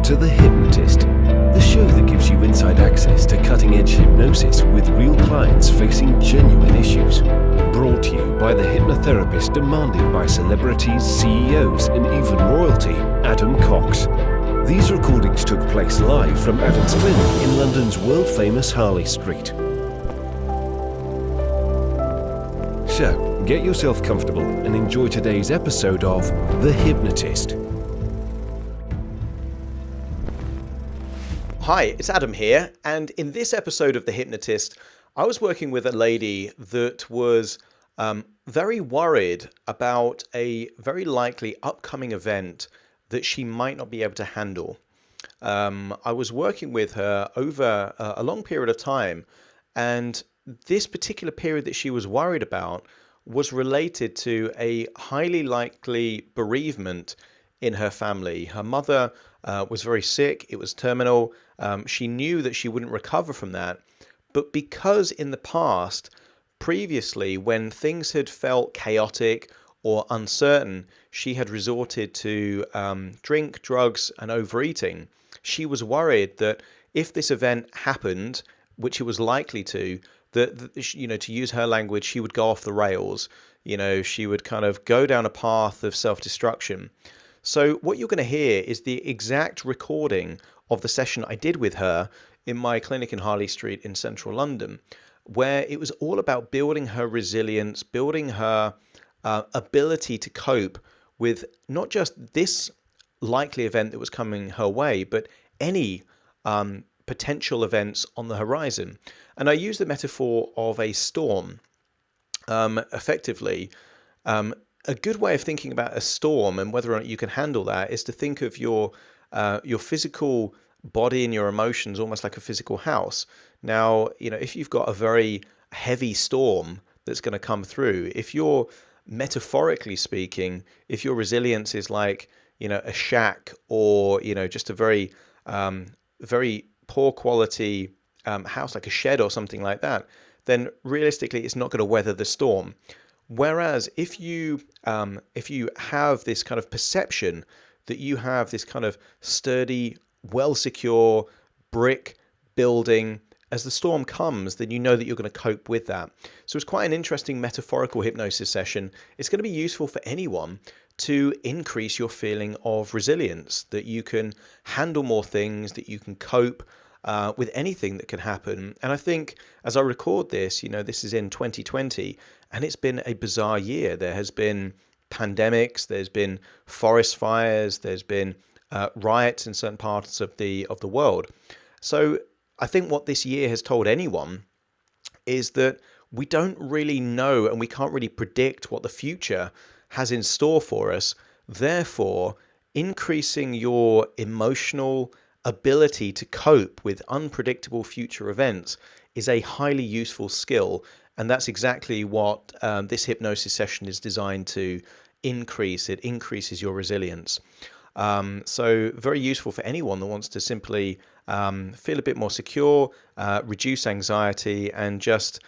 to The Hypnotist, the show that gives you inside access to cutting-edge hypnosis with real clients facing genuine issues. Brought to you by the hypnotherapist demanded by celebrities, CEOs, and even royalty, Adam Cox. These recordings took place live from Adam's clinic in London's world-famous Harley Street. So, get yourself comfortable and enjoy today's episode of The Hypnotist. Hi, it's Adam here, and in this episode of The Hypnotist, I was working with a lady that was very worried about a very likely upcoming event that she might not be able to handle. I was working with her over a long period of time, and this particular period that she was worried about was related to a highly likely bereavement in her family. Her mother was very sick, it was terminal. She knew that she wouldn't recover from that, but because in the past, previously, when things had felt chaotic or uncertain, she had resorted to drink, drugs, and overeating. She was worried that if this event happened, which it was likely to, that, you know, to use her language, she would go off the rails. You know, she would kind of go down a path of self-destruction. So what you're going to hear is the exact recording of the session I did with her in my clinic in Harley Street in central London, where it was all about building her resilience, building her ability to cope with not just this likely event that was coming her way, but any potential events on the horizon. And I use the metaphor of a storm. Effectively, a good way of thinking about a storm and whether or not you can handle that is to think of your physical body and your emotions almost like a physical house. Now, you know, if you've got a very heavy storm that's going to come through, if you're metaphorically speaking, if your resilience is like, you know, a shack or, you know, just a very, very poor quality house, like a shed or something like that, then realistically it's not going to weather the storm. Whereas if you have this kind of perception that you have this kind of sturdy, well-secure brick building, as the storm comes, then you know that you're going to cope with that. So it's quite an interesting metaphorical hypnosis session. It's going to be useful for anyone to increase your feeling of resilience, that you can handle more things, that you can cope with anything that can happen. And I think as I record this, you know, this is in 2020, and it's been a bizarre year. There has been pandemics, there's been forest fires, there's been riots in certain parts of the world. So I think what this year has told anyone is that we don't really know and we can't really predict what the future has in store for us. Therefore, increasing your emotional ability to cope with unpredictable future events is a highly useful skill. And that's exactly what this hypnosis session is designed to increase. It increases your resilience. So very useful for anyone that wants to simply feel a bit more secure, reduce anxiety, and just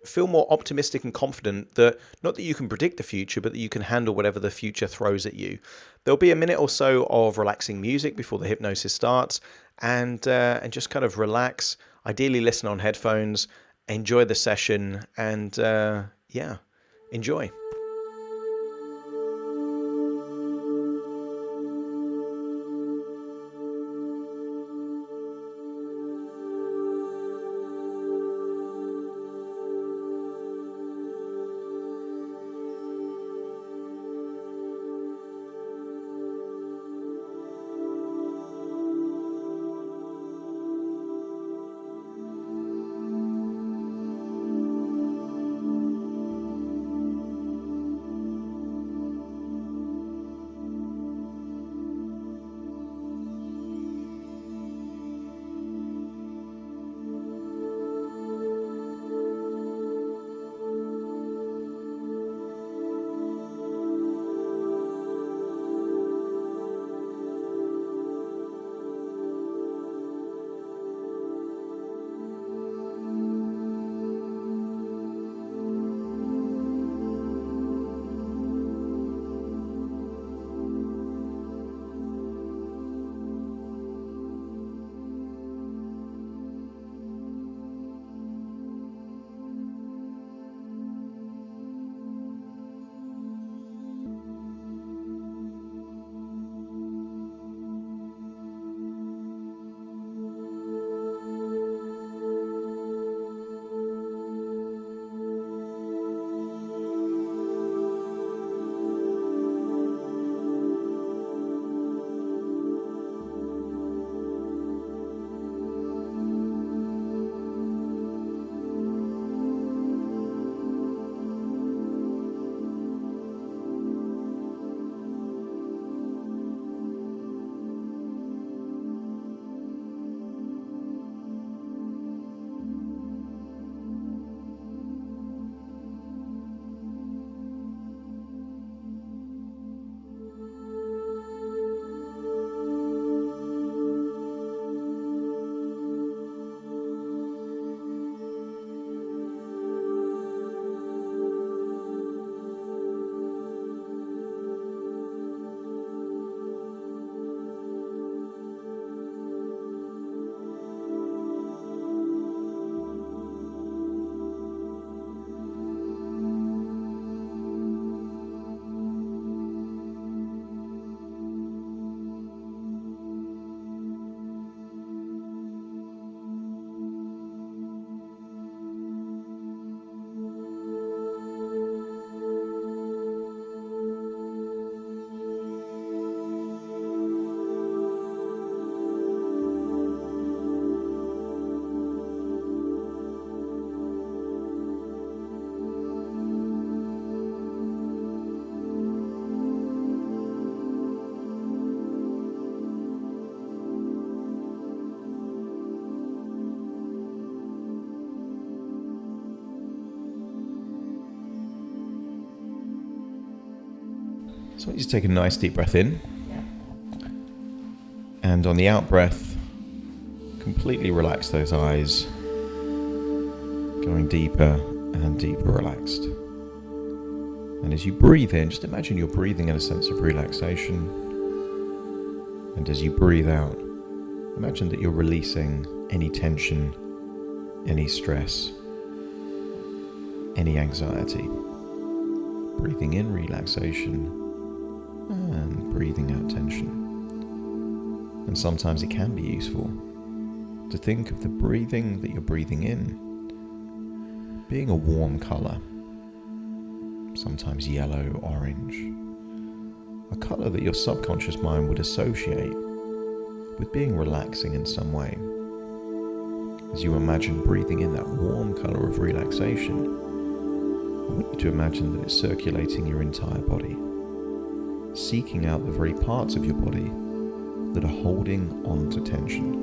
feel more optimistic and confident that not that you can predict the future, but that you can handle whatever the future throws at you. There'll be a minute or so of relaxing music before the hypnosis starts, and just kind of relax. Ideally, listen on headphones, enjoy the session, and yeah, enjoy. So I want you to take a nice deep breath in. And on the out breath, completely relax those eyes, going deeper and deeper relaxed. And as you breathe in, just imagine you're breathing in a sense of relaxation. And as you breathe out, imagine that you're releasing any tension, any stress, any anxiety. Breathing in relaxation and breathing out tension. And sometimes it can be useful to think of the breathing that you're breathing in being a warm color, sometimes yellow, orange, a color that your subconscious mind would associate with being relaxing in some way. As you imagine breathing in that warm color of relaxation, I want you to imagine that it's circulating your entire body, seeking out the very parts of your body that are holding on to tension.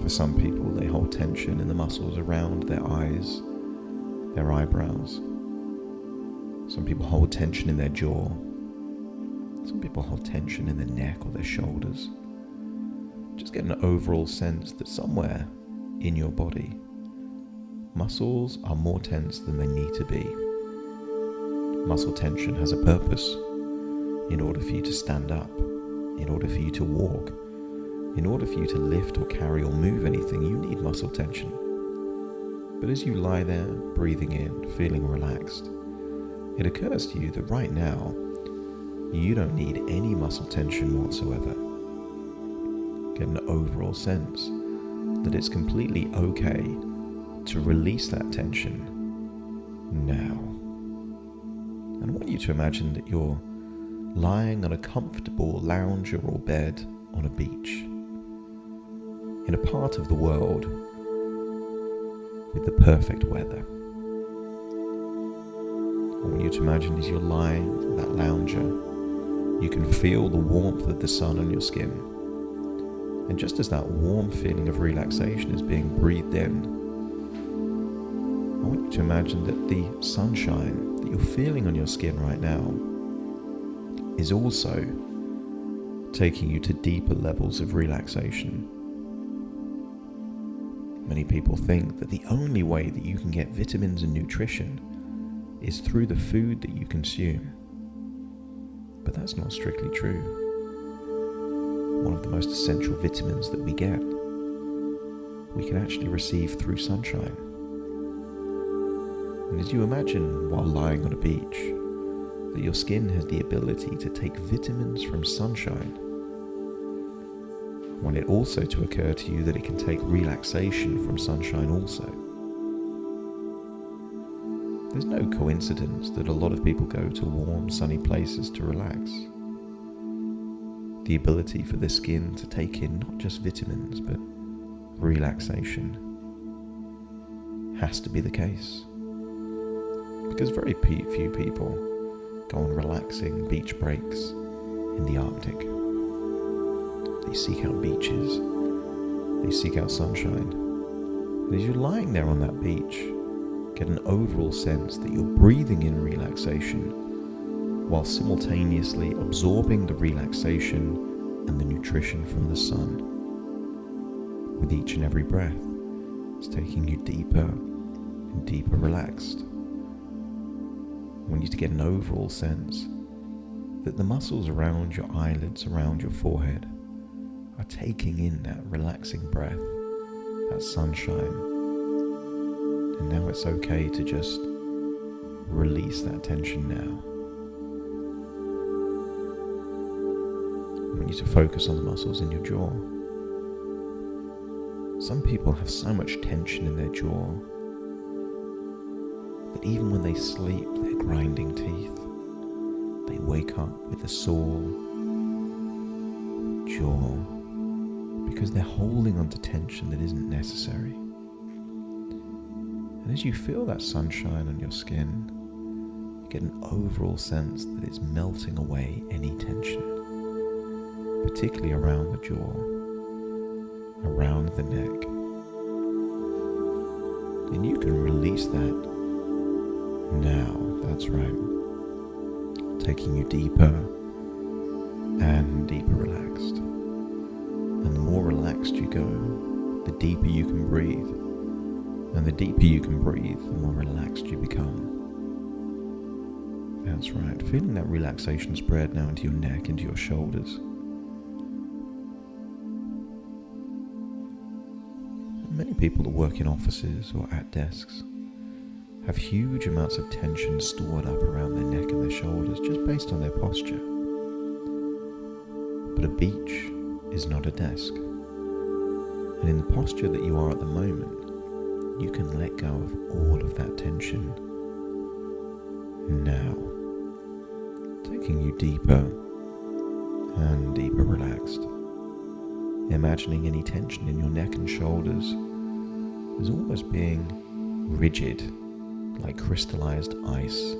For some people, they hold tension in the muscles around their eyes, their eyebrows. Some people hold tension in their jaw. Some people hold tension in their neck or their shoulders. Just get an overall sense that somewhere in your body, muscles are more tense than they need to be. Muscle tension has a purpose. In order for you to stand up, in order for you to walk, in order for you to lift or carry or move anything, you need muscle tension. But as you lie there, breathing in, feeling relaxed, it occurs to you that right now, you don't need any muscle tension whatsoever. Get an overall sense that it's completely okay to release that tension now. And I want you to imagine that you're lying on a comfortable lounger or bed on a beach, in a part of the world with the perfect weather. I want you to imagine as you're lying on that lounger, you can feel the warmth of the sun on your skin. And just as that warm feeling of relaxation is being breathed in, I want you to imagine that the sunshine that you're feeling on your skin right now is also taking you to deeper levels of relaxation. Many people think that the only way that you can get vitamins and nutrition is through the food that you consume. But that's not strictly true. One of the most essential vitamins that we get, we can actually receive through sunshine. And as you imagine while lying on a beach, that your skin has the ability to take vitamins from sunshine, I want it also to occur to you that it can take relaxation from sunshine also. There's no coincidence that a lot of people go to warm, sunny places to relax. The ability for the skin to take in not just vitamins, but relaxation has to be the case. Because very few people go on relaxing beach breaks in the Arctic. They seek out beaches, they seek out sunshine. And as you're lying there on that beach, get an overall sense that you're breathing in relaxation while simultaneously absorbing the relaxation and the nutrition from the sun. With each and every breath, it's taking you deeper and deeper relaxed. I want you to get an overall sense that the muscles around your eyelids, around your forehead, are taking in that relaxing breath, that sunshine. And now it's okay to just release that tension now. I want you to focus on the muscles in your jaw. Some people have so much tension in their jaw that even when they sleep, they're grinding teeth. They wake up with a sore jaw because they're holding onto tension that isn't necessary. And as you feel that sunshine on your skin, you get an overall sense that it's melting away any tension, particularly around the jaw, around the neck. And you can release that now. That's right. taking you deeper and deeper relaxed. And the more relaxed you go, the deeper you can breathe. And the deeper you can breathe, the more relaxed you become. That's right, feeling that relaxation spread now into your neck, into your shoulders. Many people that work in offices or at desks have huge amounts of tension stored up around their neck and their shoulders just based on their posture. But a beach is not a desk. And in the posture that you are at the moment, you can let go of all of that tension now, taking you deeper and deeper relaxed. Imagining any tension in your neck and shoulders as almost being rigid, like crystallized ice.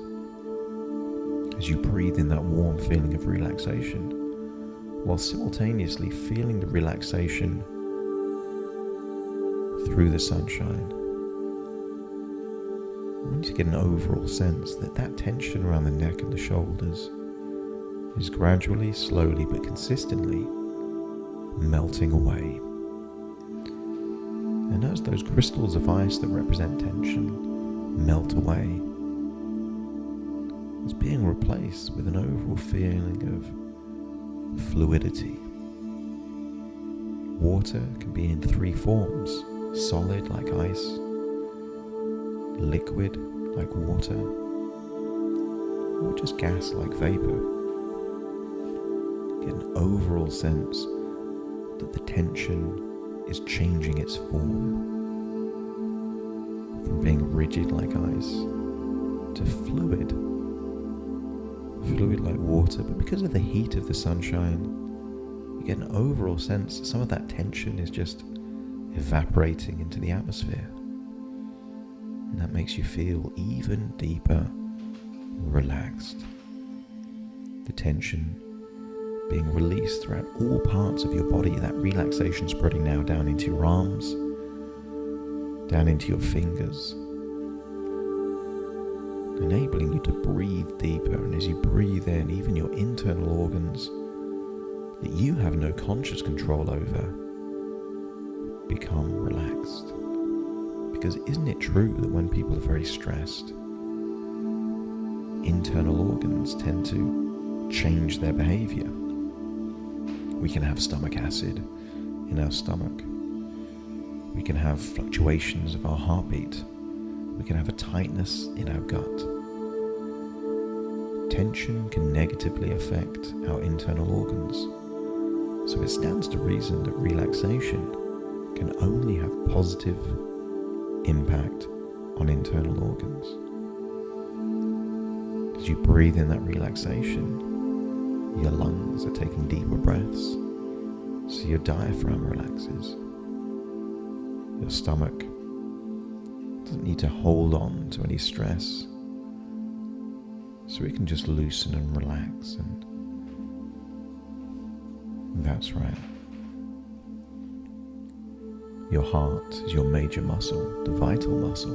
As you breathe in that warm feeling of relaxation, while simultaneously feeling the relaxation through the sunshine. I want you to get an overall sense that that tension around the neck and the shoulders is gradually, slowly, but consistently melting away. And as those crystals of ice that represent tension melt away, it's being replaced with an overall feeling of fluidity. Water can be in three forms: solid like ice, liquid like water, or just gas like vapor. Get an overall sense that the tension is changing its form from being rigid like ice to fluid like water. But because of the heat of the sunshine, you get an overall sense that some of that tension is just evaporating into the atmosphere, and that makes you feel even deeper relaxed. The tension being released throughout all parts of your body, that relaxation spreading now down into your arms, down into your fingers, enabling you to breathe deeper. And as you breathe in, even your internal organs that you have no conscious control over become relaxed. Because isn't it true that when people are very stressed, internal organs tend to change their behavior? We can have stomach acid in our stomach. We can have fluctuations of our heartbeat. We can have a tightness in our gut. Tension can negatively affect our internal organs. So it stands to reason that relaxation can only have positive impact on internal organs. As you breathe in that relaxation, your lungs are taking deeper breaths, so your diaphragm relaxes. Your stomach doesn't need to hold on to any stress, so it can just loosen and relax. And that's right. Your heart is your major muscle, the vital muscle.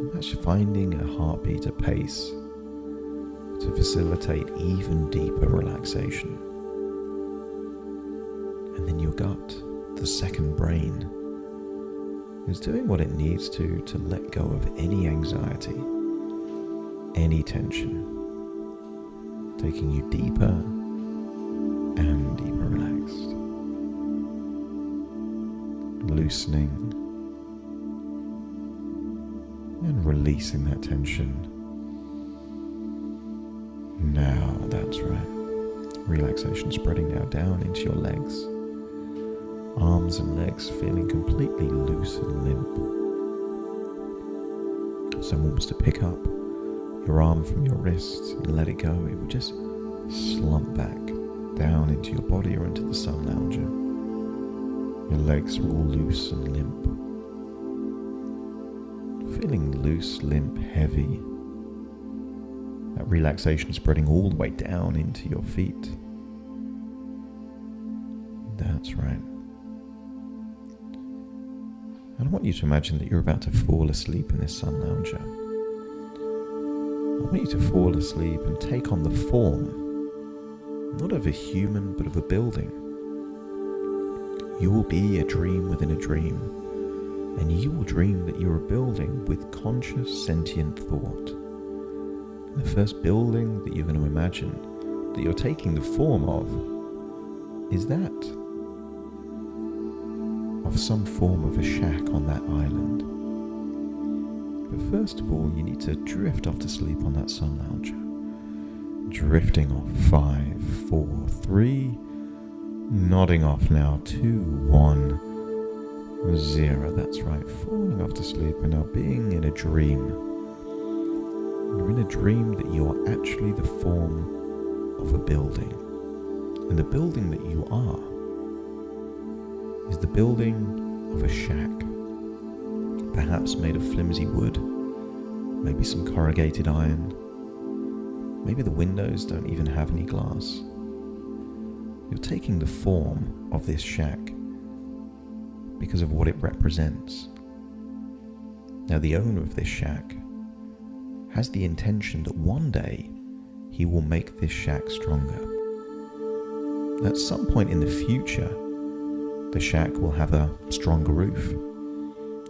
And that's finding a heartbeat, a pace, to facilitate even deeper relaxation. And then your gut, the second brain, is doing what it needs to let go of any anxiety, any tension, taking you deeper and deeper relaxed, loosening and releasing that tension. Now, that's right. Relaxation spreading now down into your legs. Arms and legs feeling completely loose and limp. Someone was to pick up your arm from your wrist and let it go, it would just slump back down into your body or into the sun lounger. Your legs are all loose and limp. Feeling loose, limp, heavy. That relaxation spreading all the way down into your feet. That's right. And I want you to imagine that you're about to fall asleep in this sun lounger. want you to fall asleep and take on the form, not of a human, but of a building. You will be a dream within a dream, and you will dream that you're a building with conscious, sentient thought. And the first building that you're going to imagine that you're taking the form of is that of some form of a shack on that island. But first of all, you need to drift off to sleep on that sun lounger. Drifting off 5, 4, 3, nodding off now 2, 1, 0. That's right, falling off to sleep and now being in a dream. You're in a dream that you are actually the form of a building. And the building that you are is the building of a shack, perhaps made of flimsy wood, maybe some corrugated iron, maybe the windows don't even have any glass. You're taking the form of this shack because of what it represents. Now, the owner of this shack has the intention that one day he will make this shack stronger. At some point in the future, the shack will have a stronger roof.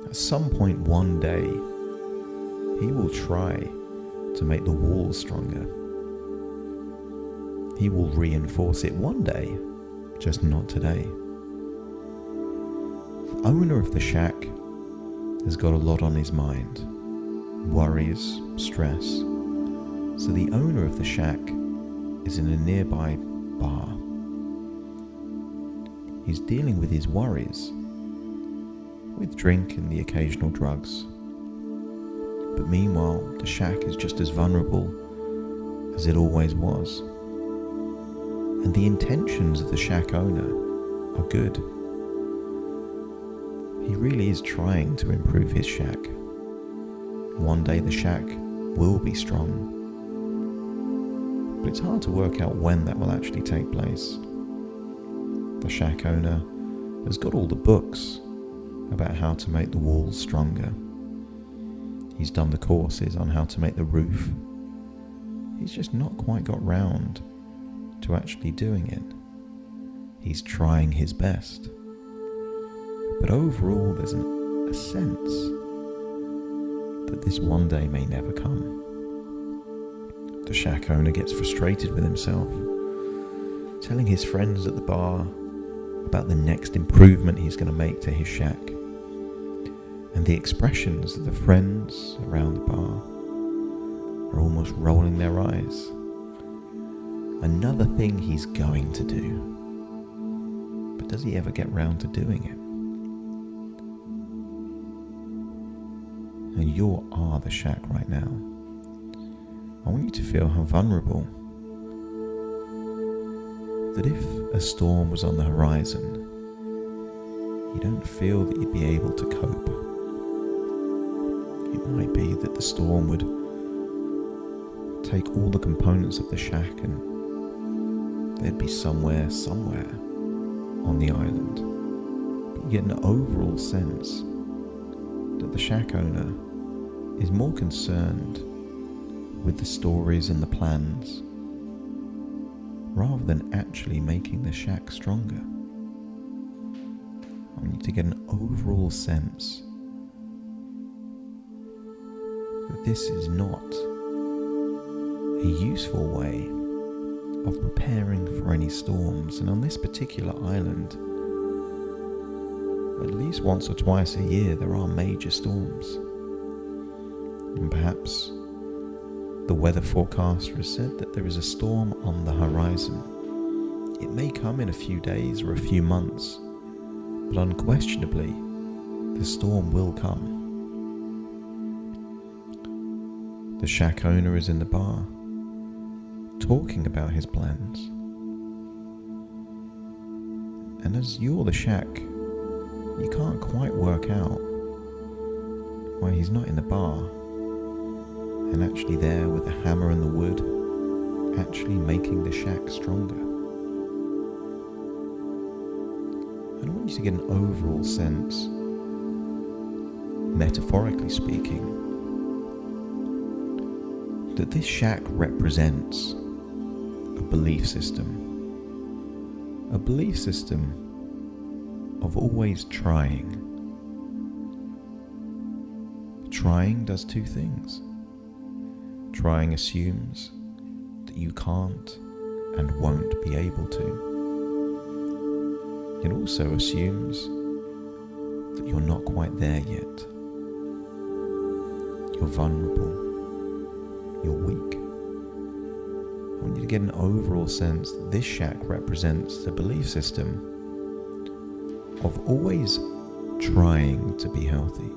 At some point one day, he will try to make the walls stronger. He will reinforce it one day, just not today. The owner of the shack has got a lot on his mind. Worries, stress. So the owner of the shack is in a nearby bar. He's dealing with his worries, with drink and the occasional drugs. But meanwhile, the shack is just as vulnerable as it always was. And the intentions of the shack owner are good. He really is trying to improve his shack. One day the shack will be strong. But it's hard to work out when that will actually take place. The shack owner has got all the books about how to make the walls stronger. He's done the courses on how to make the roof. He's just not quite got round to actually doing it. He's trying his best. But overall, there's a sense that this one day may never come. The shack owner gets frustrated with himself, telling his friends at the bar about the next improvement he's going to make to his shack. And the expressions of the friends around the bar are almost rolling their eyes. Another thing he's going to do. But does he ever get round to doing it? And you are the shack right now. I want you to feel how vulnerable. That if a storm was on the horizon, you don't feel that you'd be able to cope. It might be that the storm would take all the components of the shack and there'd be somewhere on the island. But you get an overall sense that the shack owner is more concerned with the stories and the plans rather than actually making the shack stronger. I want you to get an overall sense that this is not a useful way of preparing for any storms. And on this particular island, at least once or twice a year, there are major storms. And perhaps the weather forecaster has said that there is a storm on the horizon. It may come in a few days or a few months, but unquestionably, the storm will come. The shack owner is in the bar, talking about his plans. And as you're the shack, you can't quite work out why he's not in the bar and actually there with the hammer and the wood, actually making the shack stronger. And I want you to get an overall sense, metaphorically speaking, that this shack represents a belief system. A belief system of always trying. Trying does two things. Trying assumes that you can't and won't be able to. It also assumes that you're not quite there yet. You're vulnerable. You're weak. I want you to get an overall sense that this shack represents the belief system of always trying to be healthy.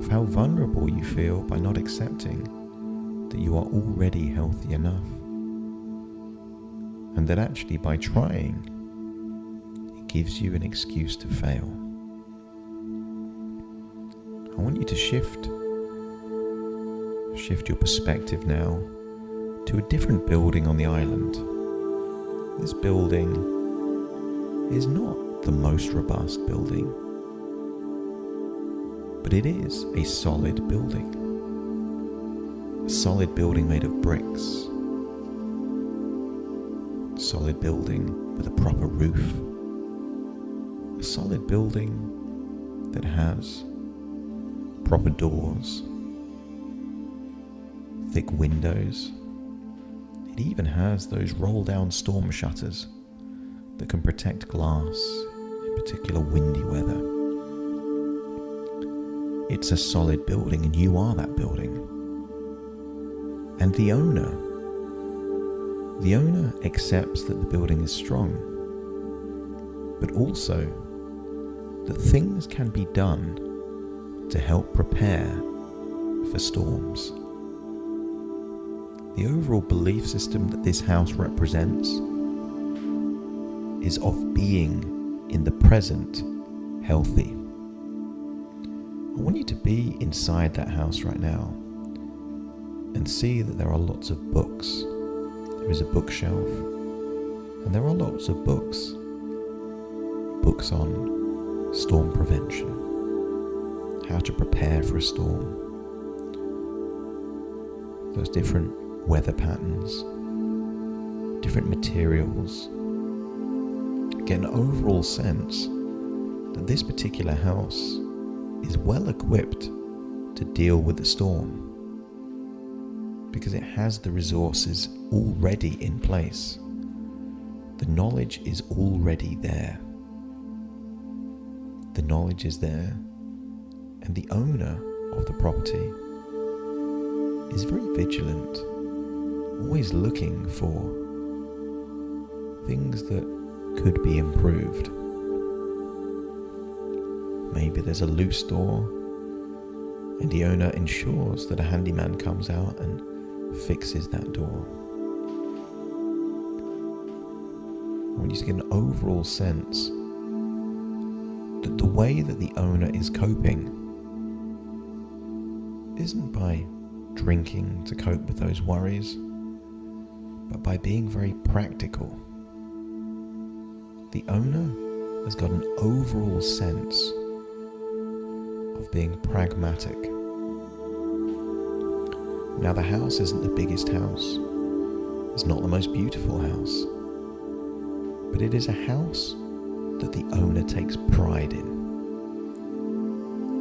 Of how vulnerable you feel by not accepting that you are already healthy enough. And that actually by trying, it gives you an excuse to fail. I want you to shift your perspective now to a different building on the island. This building is not the most robust building, but it is a solid building. A solid building made of bricks. A solid building with a proper roof. A solid building that has proper doors, thick windows. It even has those roll-down storm shutters that can protect glass in particular windy weather. It's a solid building, and you are that building. And the owner accepts that the building is strong, but also that things can be done to help prepare for storms. The overall belief system that this house represents is of being in the present healthy. I want you to be inside that house right now and see that there are lots of books. There is a bookshelf, and there are lots of books. Books on storm prevention, how to prepare for a storm, those different weather patterns, different materials. Get an overall sense that this particular house is well equipped to deal with the storm because it has the resources already in place. The knowledge is already there. The knowledge is there, and the owner of the property is very vigilant, always looking for things that could be improved. Maybe there's a loose door, and the owner ensures that a handyman comes out and fixes that door. I want you to get an overall sense that the way that the owner is coping isn't by drinking to cope with those worries, but by being very practical. The owner has got an overall sense of being pragmatic. Now, the house isn't the biggest house. It's not the most beautiful house. But it is a house that the owner takes pride in.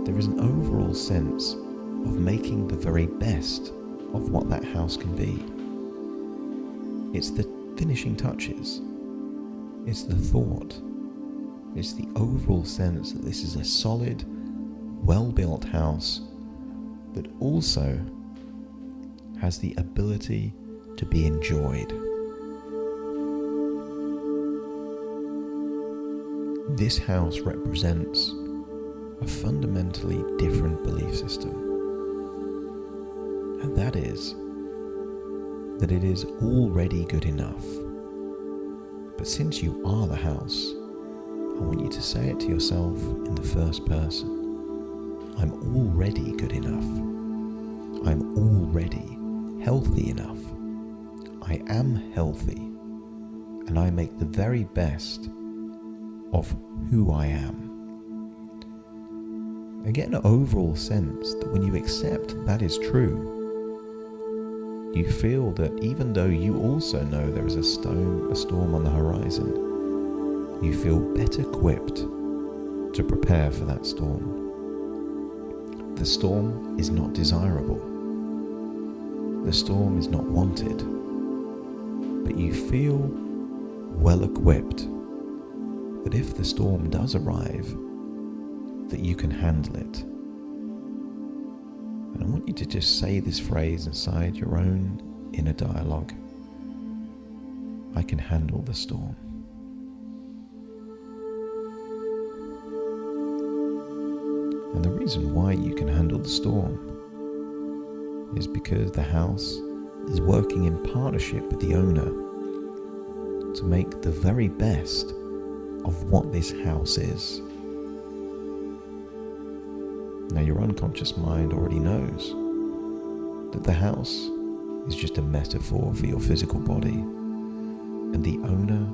There is an overall sense of making the very best of what that house can be. It's the finishing touches. It's the thought. It's the overall sense that this is a solid, well-built house that also has the ability to be enjoyed. This house represents a fundamentally different belief system, and that is that it is already good enough. But since you are the house, I want you to say it to yourself in the first person. I'm already good enough. I'm already healthy enough. I am healthy, and I make the very best of who I am. and get an overall sense that when you accept that is true, you feel that even though you also know there is a storm on the horizon, you feel better equipped to prepare for that storm. The storm is not desirable. The storm is not wanted. But you feel well equipped that if the storm does arrive, that you can handle it. And I want you to just say this phrase inside your own inner dialogue. I can handle the storm. And the reason why you can handle the storm is because the house is working in partnership with the owner to make the very best of what this house is. Now, your unconscious mind already knows that the house is just a metaphor for your physical body, and the owner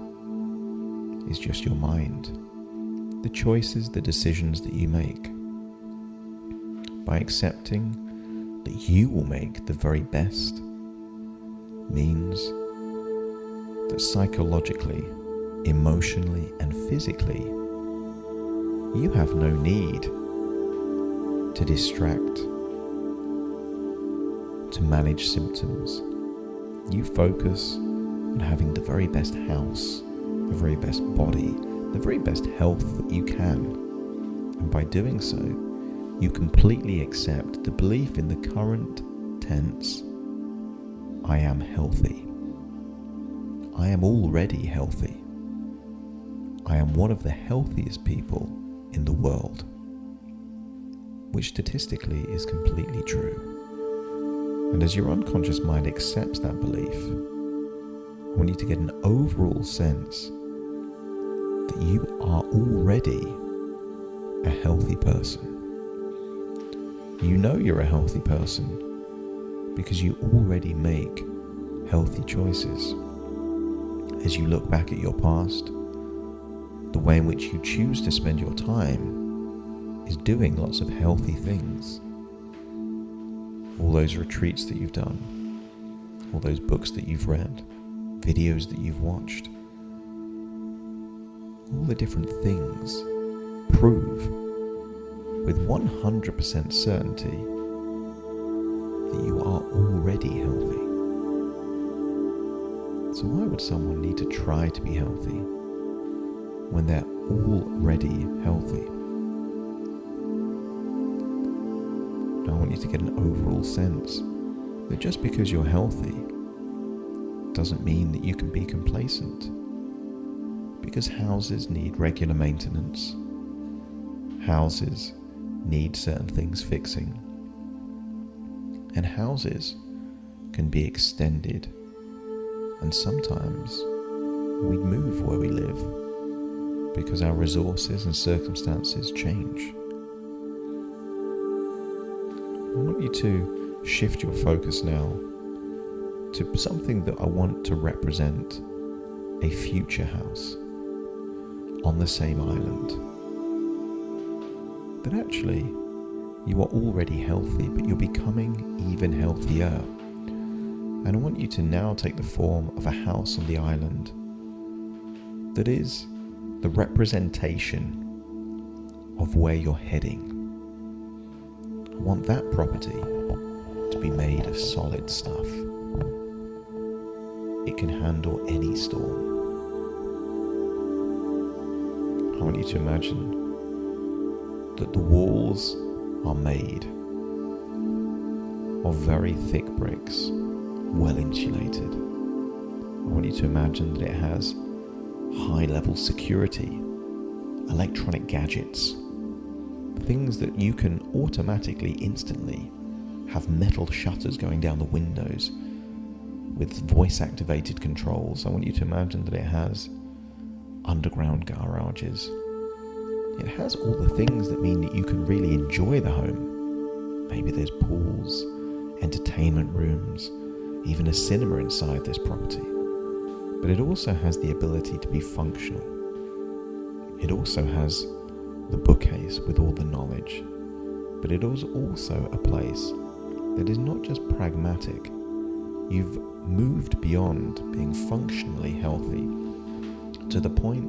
is just your mind, the choices, the decisions that you make. By accepting that you will make the very best means that psychologically, emotionally, and physically, you have no need to distract, to manage symptoms. You focus on having the very best house, the very best body, the very best health that you can. And by doing so, you completely accept the belief in the current tense, I am healthy. I am already healthy. I am one of the healthiest people in the world, which statistically is completely true. And as your unconscious mind accepts that belief, I want you to get an overall sense that you are already a healthy person. You know you're a healthy person because you already make healthy choices. As you look back at your past, the way in which you choose to spend your time is doing lots of healthy things. All those retreats that you've done, all those books that you've read, videos that you've watched, all the different things prove with 100% certainty that you are already healthy. So why would someone need to try to be healthy when they're already healthy? Now I want you to get an overall sense that just because you're healthy doesn't mean that you can be complacent. Because houses need regular maintenance. Houses need certain things fixing. And houses can be extended. And sometimes we move where we live because our resources and circumstances change. I want you to shift your focus now to something that I want to represent a future house on the same island. That actually you are already healthy, but you're becoming even healthier. And I want you to now take the form of a house on the island that is the representation of where you're heading. I want that property to be made of solid stuff. It can handle any storm. I want you to imagine that the walls are made of very thick bricks, well insulated. I want you to imagine that it has high-level security, electronic gadgets, things that you can automatically, instantly have metal shutters going down the windows with voice-activated controls. I want you to imagine that it has underground garages. It has all the things that mean that you can really enjoy the home. Maybe there's pools, entertainment rooms, even a cinema inside this property. But it also has the ability to be functional. It also has the bookcase with all the knowledge. but it is also a place that is not just pragmatic. You've moved beyond being functionally healthy to the point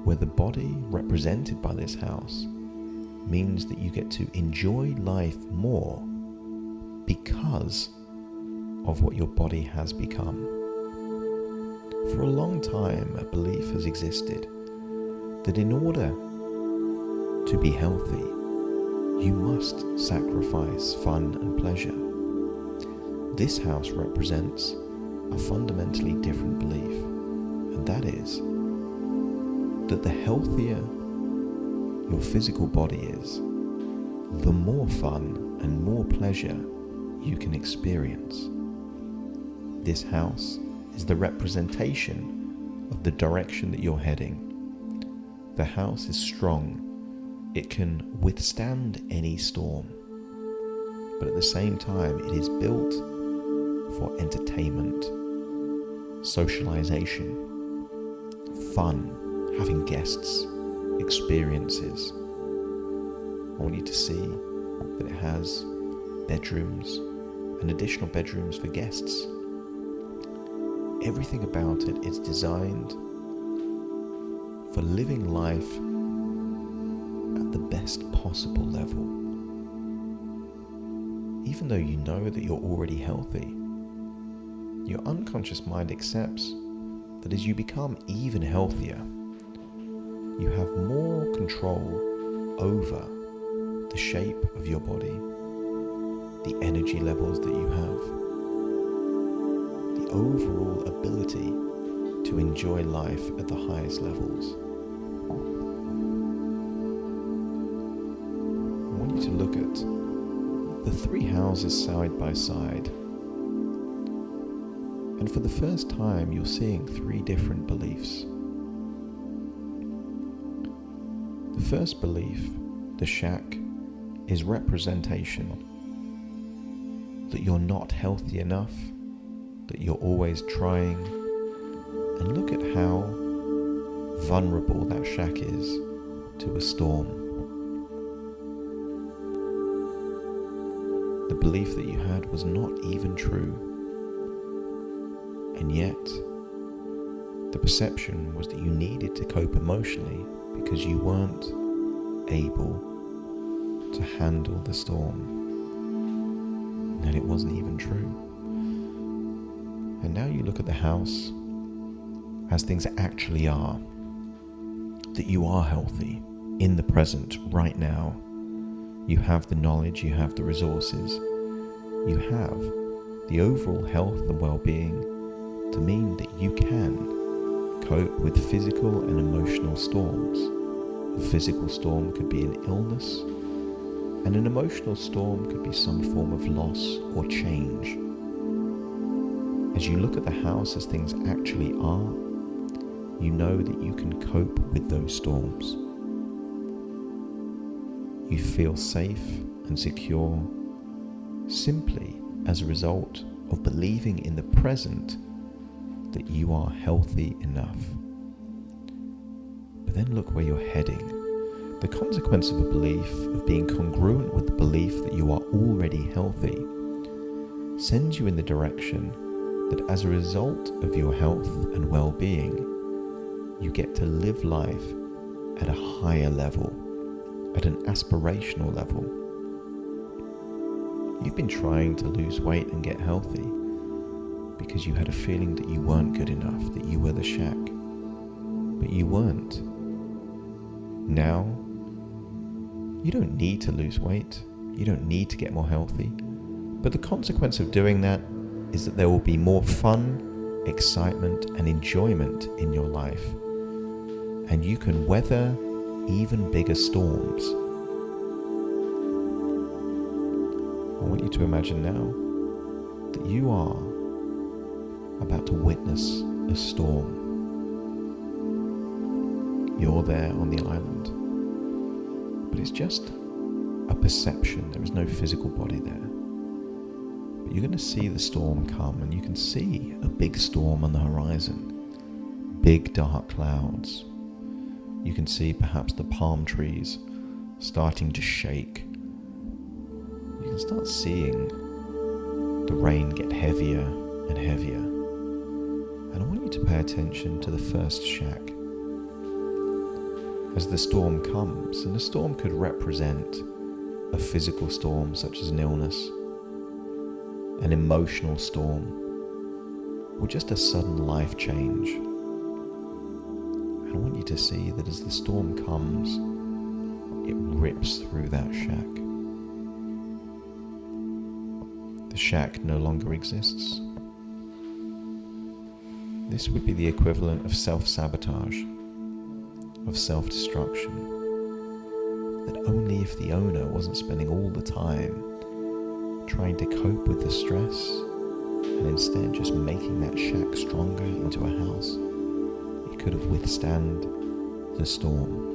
where the body represented by this house means that you get to enjoy life more because of what your body has become. For a long time, a belief has existed that in order to be healthy, you must sacrifice fun and pleasure. This house represents a fundamentally different belief, and that is that the healthier your physical body is, the more fun and more pleasure you can experience. This house is the representation of the direction that you're heading. The house is strong. It can withstand any storm. But at the same time, it is built for entertainment, socialization, fun, having guests, experiences. I want you to see that it has bedrooms and additional bedrooms for guests. Everything about it is designed for living life at the best possible level. Even though you know that you're already healthy, your unconscious mind accepts that as you become even healthier, you have more control over the shape of your body, the energy levels that you have, the overall ability to enjoy life at the highest levels. I want you to look at the three houses side by side. And for the first time, you're seeing three different beliefs. The first belief, the shack, is representation. That you're not healthy enough, that you're always trying. And look at how vulnerable that shack is to a storm. The belief that you had was not even true. And yet, the perception was that you needed to cope emotionally because you weren't able to handle the storm. And it wasn't even true. And now you look at the house as things actually are. That you are healthy in the present, right now. You have the knowledge, you have the resources, you have the overall health and well-being to mean that you can cope with physical and emotional storms. A physical storm could be an illness, and an emotional storm could be some form of loss or change. As you look at the house as things actually are, you know that you can cope with those storms. You feel safe and secure simply as a result of believing in the present that you are healthy enough. But then look where you're heading. The consequence of a belief, of being congruent with the belief that you are already healthy, sends you in the direction that as a result of your health and well-being, you get to live life at a higher level, at an aspirational level. You've been trying to lose weight and get healthy because you had a feeling that you weren't good enough, that you were the shack. But you weren't. Now, you don't need to lose weight. You don't need to get more healthy. But the consequence of doing that is that there will be more fun, excitement, and enjoyment in your life. And you can weather even bigger storms. I want you to imagine now that you are about to witness a storm. You're there on the island, but it's just a perception. There is no physical body there. But you're going to see the storm come, and you can see a big storm on the horizon. Big dark clouds. You can see perhaps the palm trees starting to shake and start seeing the rain get heavier and heavier. And I want you to pay attention to the first shack. As the storm comes, and the storm could represent a physical storm such as an illness, an emotional storm, or just a sudden life change. And I want you to see that as the storm comes, it rips through that shack. The shack no longer exists. This would be the equivalent of self-sabotage, of self-destruction, that only if the owner wasn't spending all the time trying to cope with the stress and instead just making that shack stronger into a house, it could have withstand the storm.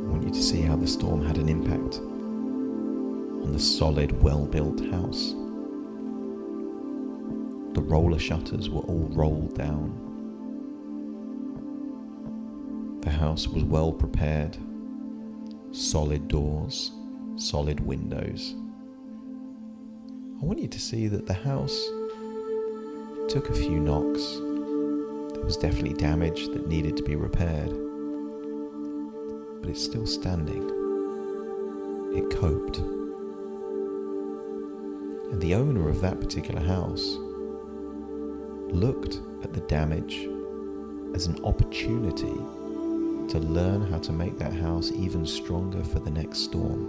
I want you to see how the storm had an impact on the solid, well-built house. The roller shutters were all rolled down. The house was well prepared, solid doors, solid windows. I want you to see that the house took a few knocks. There was definitely damage that needed to be repaired, but it's still standing. It coped. And the owner of that particular house looked at the damage as an opportunity to learn how to make that house even stronger for the next storm.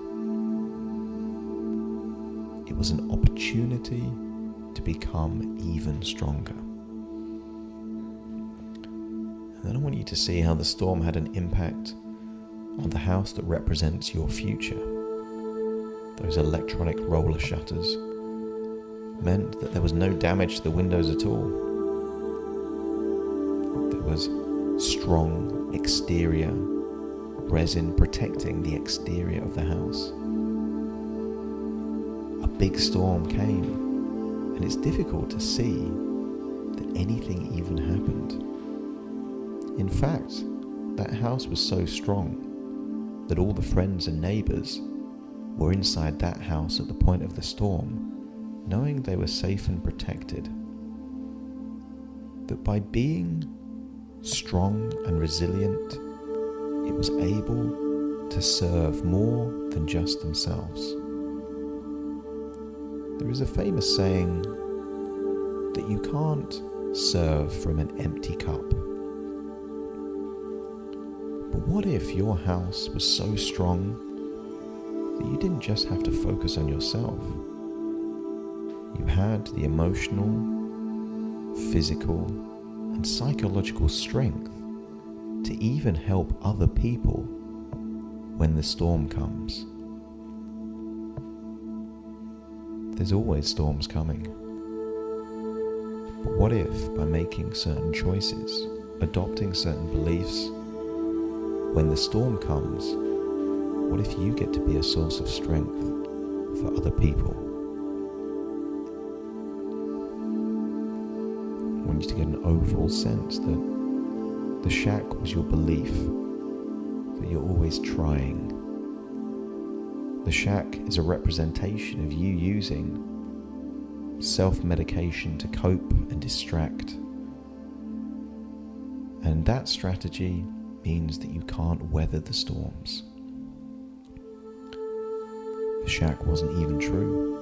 It was an opportunity to become even stronger. And then I want you to see how the storm had an impact on the house that represents your future. Those electronic roller shutters meant that there was no damage to the windows at all. There was strong exterior resin protecting the exterior of the house. A big storm came, and it's difficult to see that anything even happened. In fact, that house was so strong that all the friends and neighbours were inside that house at the point of the storm, knowing they were safe and protected. That by being strong and resilient, it was able to serve more than just themselves. There is a famous saying that you can't serve from an empty cup. But what if your house was so strong that you didn't just have to focus on yourself? You had the emotional, physical, and psychological strength to even help other people when the storm comes. There's always storms coming. But what if, by making certain choices, adopting certain beliefs, when the storm comes, what if you get to be a source of strength for other people? I want you to get an overall sense that the shack was your belief that you're always trying. The shack is a representation of you using self-medication to cope and distract. And that strategy means that you can't weather the storms. The shack wasn't even true.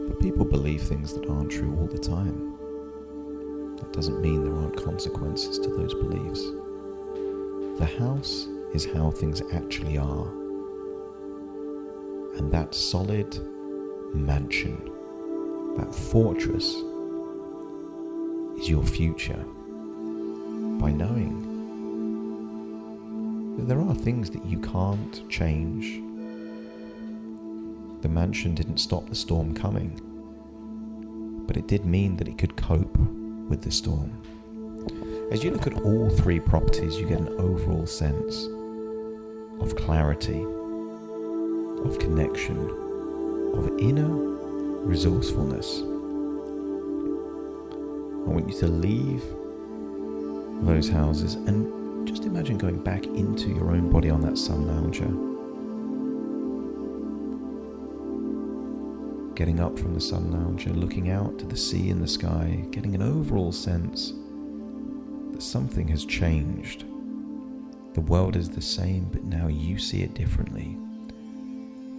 But people believe things that aren't true all the time. That doesn't mean there aren't consequences to those beliefs. The house is how things actually are. And that solid mansion, that fortress, is your future. By knowing that there are things that you can't change. The mansion didn't stop the storm coming, but it did mean that it could cope with the storm. As you look at all three properties, you get an overall sense of clarity, of connection, of inner resourcefulness. I want you to leave those houses and just imagine going back into your own body on that sun lounger. Getting up from the sun lounger, looking out to the sea and the sky, getting an overall sense that something has changed. The world is the same, but now you see it differently.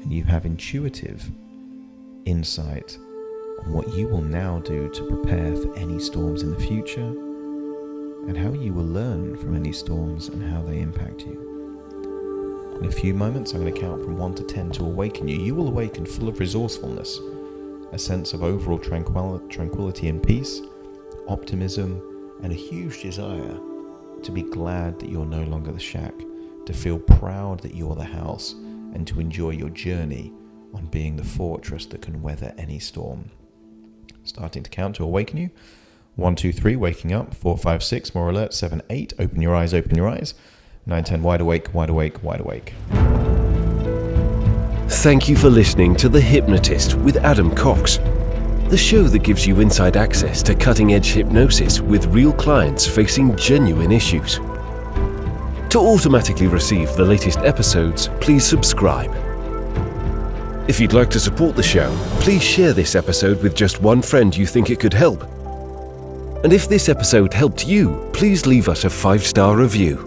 And you have intuitive insight on what you will now do to prepare for any storms in the future, and how you will learn from any storms and how they impact you. In a few moments, I'm going to count from 1 to 10 to awaken you. You will awaken full of resourcefulness, a sense of overall tranquility and peace, optimism, and a huge desire to be glad that you're no longer the shack, to feel proud that you're the house, and to enjoy your journey on being the fortress that can weather any storm. Starting to count to awaken you. 1, 2, 3, waking up. 4, 5, 6, more alert. 7, 8, open your eyes, open your eyes. 9, 10, wide awake, wide awake, wide awake. Thank you for listening to The Hypnotist with Adam Cox, the show that gives you inside access to cutting-edge hypnosis with real clients facing genuine issues. To automatically receive the latest episodes, please subscribe. If you'd like to support the show, please share this episode with just one friend you think it could help. And if this episode helped you, please leave us a 5-star review.